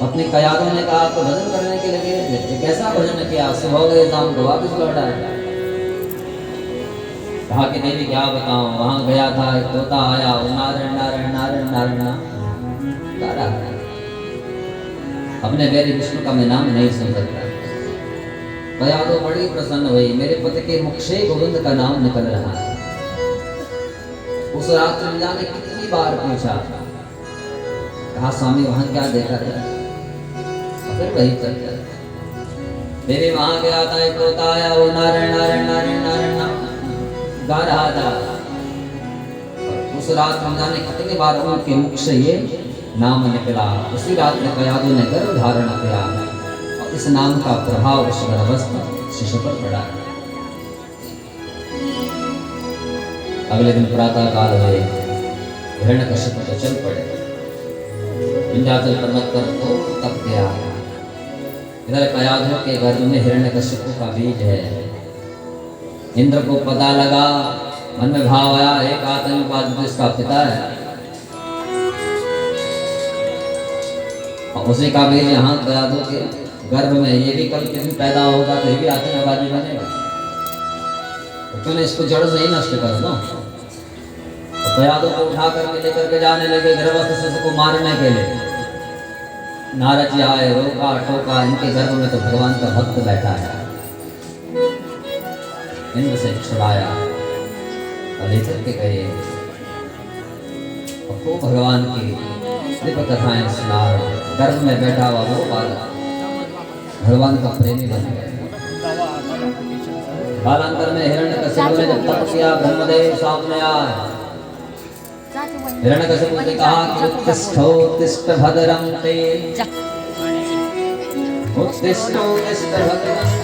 अपने कयादों ने कहा तो भजन करने के लिए ये कैसा भजन किया, सुबह गए शाम को वापस लौट आए। कहा कि देवी क्या बताऊं, वहां गया था एक तोता आया, वो नारायण नारायण नारायण नारायण गा रहा है। अपने मेरे विष्णु का मैं नाम नहीं सुन सकता। कयादो बड़ी प्रसन्न हुई, मेरे पति के मुख से गोविंद का नाम निकल रहा है। उस रात रंजा ने कितनी बार पूछा, कहा स्वामी वहां क्या देखा था, फिर वही चलता। देवी वहां गया था, एक तोता आया, वो नारायण नारायण नारायण नारायण गा रहा था। उस रात रंजा ने कितनी बार उनके मुख से ये नाम निकला। उसी रात में कयादो ने गर्भ धारण किया और इस नाम का प्रभाव उस गर्भस्थ शिशु पर पड़ा। अगले दिन प्रातः काल हुए, हिरण्यकश्यप तो चल पड़े, विंध्याचल पर्वत पर तो तप गया। इधर कयादो के गर्भ में हिरण्यकश्यप का बीज है। इंद्र को पता लगा, मन में भाव आया, एक आतंकवादी जिसका पिता है और उसी का बीज यहाँ कयादो के गर्भ में, ये भी कल के दिन पैदा होगा तो ये भी आतंकवादी बनेगा, तो क्यों इसको जड़ से ही नष्ट कर दो। तो कयादो को उठा करके लेकर के जाने लगे गर्भस्थ शिशु को मारने के लिए। नारद जी आए, रोका टोका, इनके गर्भ में तो भगवान का भक्त बैठा है। इंद्र से छुड़ाया और लेकर के गए और खूब भगवान की दिव्य कथाएं सुना। गर्भ में बैठा हुआ वो बालक भगवान का प्रेमी बन गया। कालांतर में हिरण्यकश्यप ने जब तप किया, ब्रह्मदेव सामने आए। हिरण्यकश्यप ने कहा कि उत्तिष्ठ उत्तिष्ठ भद्रं ते, उत्तिष्ठ उत्तिष्ठ भद्रं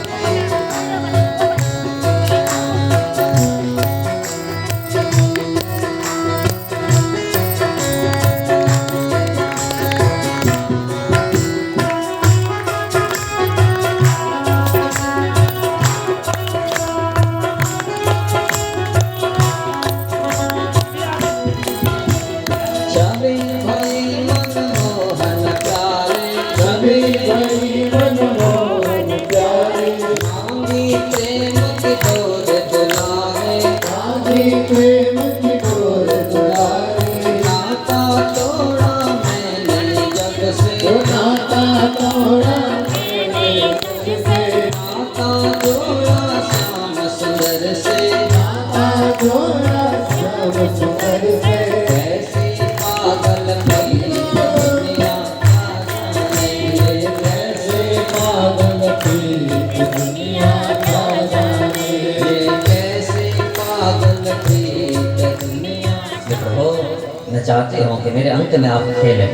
चाहते हो कि मेरे अंत में आप खेलें।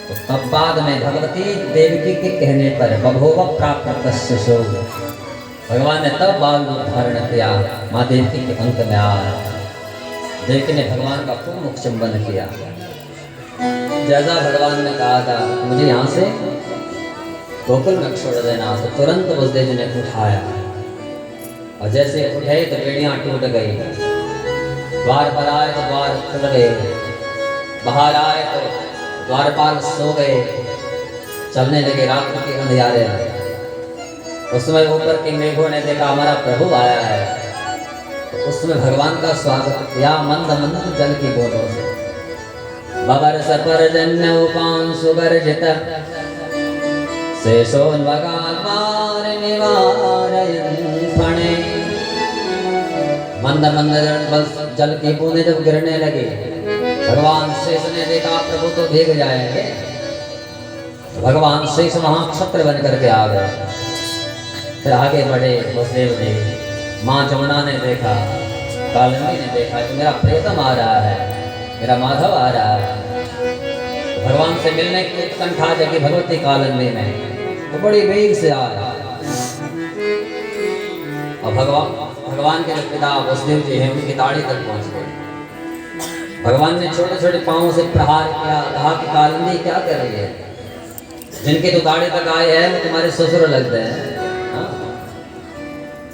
तो तब बाद में भगवती देवकी के कहने पर बभोव प्राप्त शिशु, भगवान ने तब बाल रूप धारण किया। माँ देवकी के अंत में आया, देवकी ने भगवान का खूब मुख चुंबन किया। जैसा भगवान ने कहा था मुझे यहाँ से गोकुल में छोड़ देना, तो तुरंत उस देव ने उठाया और जैसे उठे तो बेड़ियाँ टूट गई। द्वार पर आए तो द्वार खुल गए, बाहर आए तो द्वारपाल सो गए, चलने लगे रात्रि के अंधियारे। उस समय ऊपर के मेघों ने देखा हमारा प्रभु आया है, तो उस समय भगवान का स्वागत किया मंद मंद जल की बूंदों से। बबर सपर जन्य उपान सुगर्जित शेषोन्वगान मार निवारयन् फणे। मंद मंद जल की बूंदें जब गिरने लगी, भगवान शेष ने देखा प्रभु तो भीग जाएंगे। भगवान शेष महाक्षत्र बन करके आ गए। फिर आगे बढ़े वसुदेव देव। माँ जमुना ने देखा, कालिंदी ने देखा कि मेरा प्रियतम आ रहा है, मेरा माधव आ रहा है। तो भगवान से मिलने की उत्कंठा जगी भगवती कालिंदी में, तो बड़ी वेग से आया। और भगवान के जो पिता वसुदेव जी हैं उनकी दाढ़ी तक पहुंच गए। भगवान ने छोटे छोटे पांवों से प्रहार किया, कहा कि कालिंदी क्या कर रही है, जिनके तो दाढ़ी तक आए हैं वो तुम्हारे ससुर लगते हैं।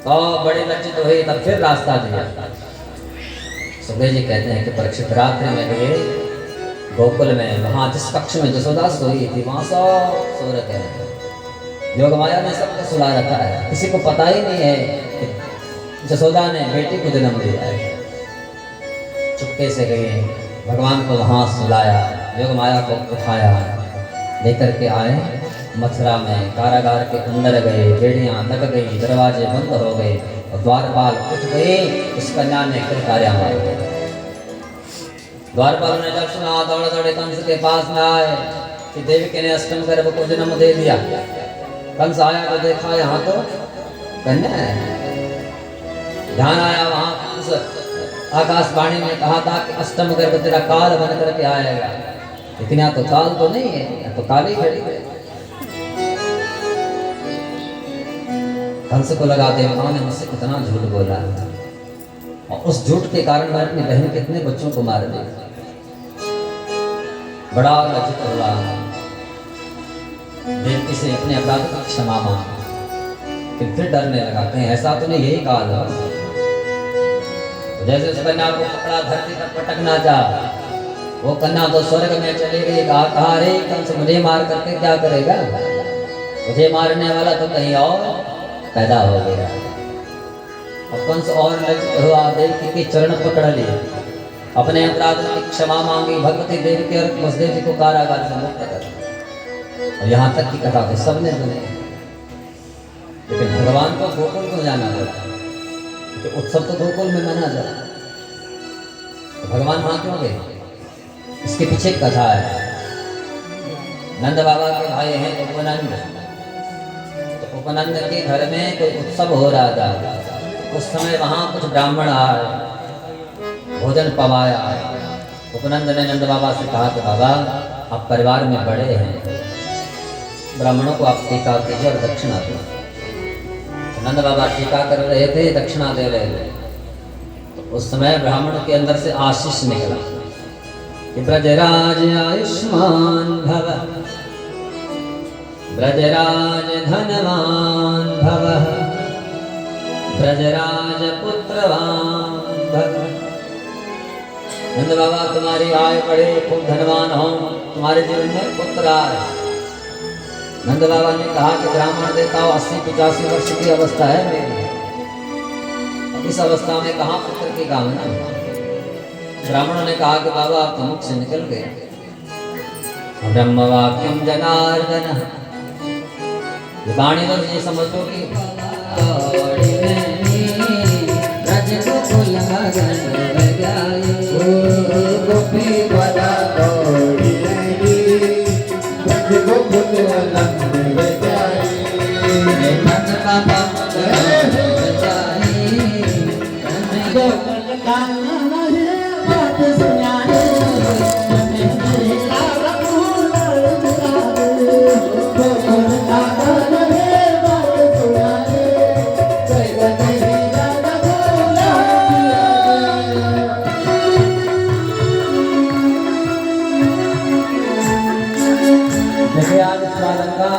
तो बड़े लज्जित हुए, तब फिर रास्ता दिया। सुखदेव जी कहते हैं कि परीक्षित रात्रि में गए, गोकुल में वहाँ जिस कक्ष में जसोदा सोई थी वहाँ सब सो रखे हैं। योग माया ने सबको सुला रखा है, किसी को पता ही नहीं है कि जसोदा ने बेटी को जन्म दिया है। चुपके से गए, भगवान को वहाँ सुलाया, योग माया को उठाया, लेकर के आए मथुरा में। कारागार के अंदर गए, बेड़ियाँ लग गई, दरवाजे बंद हो गए और द्वारपाल उठ गए। उस कन्या ने किलकारियाँ मारी। द्वारपाल ने जब सुना दौड़े दौड़े कंस के पास में आए कि देवकी ने अष्टम गर्भ को जन्म दे दिया। कंस आया तो देखा यहाँ तो कन्या है। ध्यान आया वहाँ उस आकाशवाणी ने कहा था कि अष्टम गर्भ तेरा काल बन करके आएगा, लेकिन यहाँ तो काल तो नहीं है, यहाँ तो काल ही खड़ी है। कंस को लगा देवताओं ने मुझसे कितना झूठ बोला और उस झूठ के कारण मैं अपनी बहन के इतने बच्चों को मार दिया। बड़ा लज्जित हुआ, देवकी से अपने अपराध की क्षमा मांगी। फिर डरने लगा कहीं ऐसा तो नहीं यही काल हो। तो जैसे उस कन्या को पकड़ा धरती पर पटकना चाहा, वो कन्या तो स्वर्ग में चली गई। कहा रे कंस मुझे मार करके क्या करेगा, मुझे मारने वाला तो कहीं और पैदा हो गया। और कंस और लज्जित हुआ, देवकी के चरण पकड़ लिए, अपने अपराध की क्षमा मांगी। भगवती देवकी और वसुदेव जी को कारागार से मुक्त कर। और यहाँ तक की कथा तो सबने सुने, लेकिन भगवान को गोकुल को जाना पड़ा, तो उत्सव तो गोकुल में मना जाए, तो भगवान वहां क्यों गए? इसके पीछे एक कथा है। नंद बाबा के भाई हैं उपनंद, तो उपनंद के घर में कोई उत्सव हो रहा था। उस समय वहां कुछ ब्राह्मण आए, भोजन पवाया। उपनंद ने नंद बाबा से कहा कि बाबा आप परिवार में बड़े हैं, ब्राह्मणों को आप टीका कीजिए और दक्षिणा दो। नंद बाबा टीका कर रहे थे, दक्षिणा दे रहे थे। तो उस समय ब्राह्मण के अंदर से आशीष निकला कि ब्रजराज आयुष्मान भव, ब्रजराज धनवान भव, ब्रजराज पुत्रवान भव। नंद बाबा तुम्हारी आय बढ़े, खूब धनवान हो, तुम्हारे जीवन में पुत्र आए। नंद बाबा ने कहा कि ब्राह्मण देवताओं 80-85 वर्ष की अवस्था है मेरी, इस अवस्था में कहाँ पुत्र की कामना। ब्राह्मणों ने कहा कि बाबा आप तो मुख से निकल गए। ब्रह्म वाक्यम जनार्दन, वाणी तो ये समझ लो कि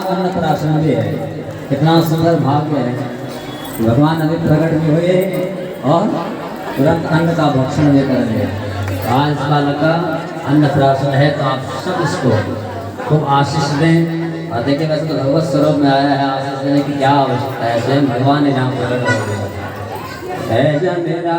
अन्नप्राशन भी है। कितना सुंदर भाग्य है, भगवान अभी प्रकट भी हुए और तुरंत अन्न का भक्षण भी कर लिया। आज इस बालक का अन्नप्राशन है, तो आप सब इसको खूब आशीष दें। और देखिए वैसे तो भगवत स्वरूप में आया है, आशीष देने की क्या आवश्यकता है, स्वयं भगवान ने नाम प्रकट हो गया है। जब मेरा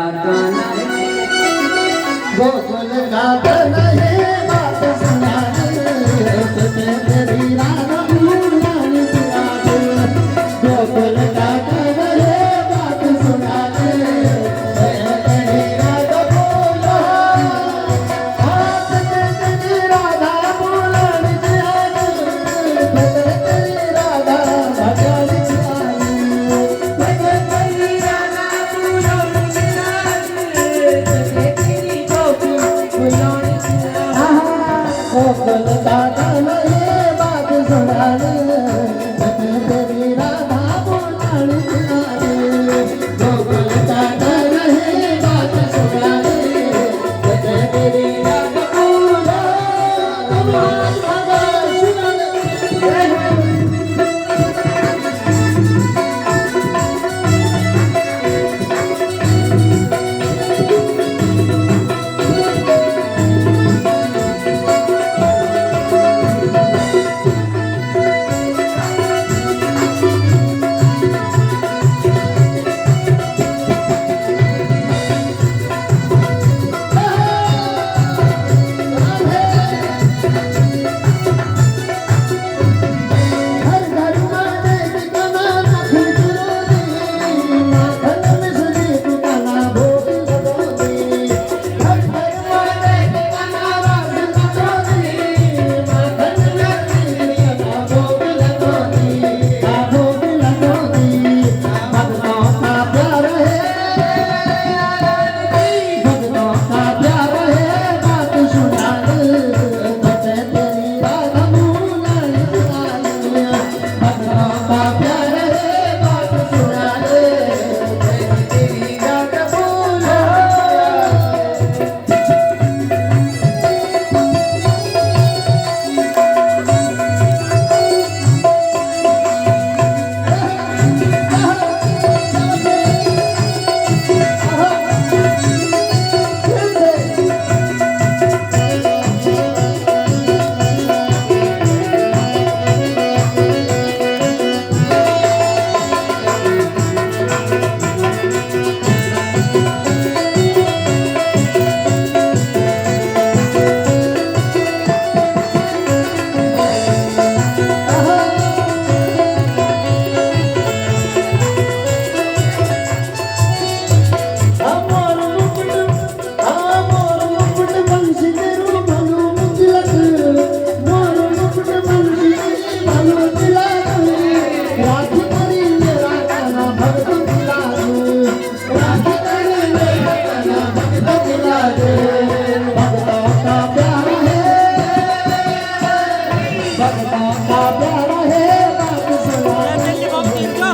प्यारा है बात सुना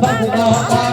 भगवा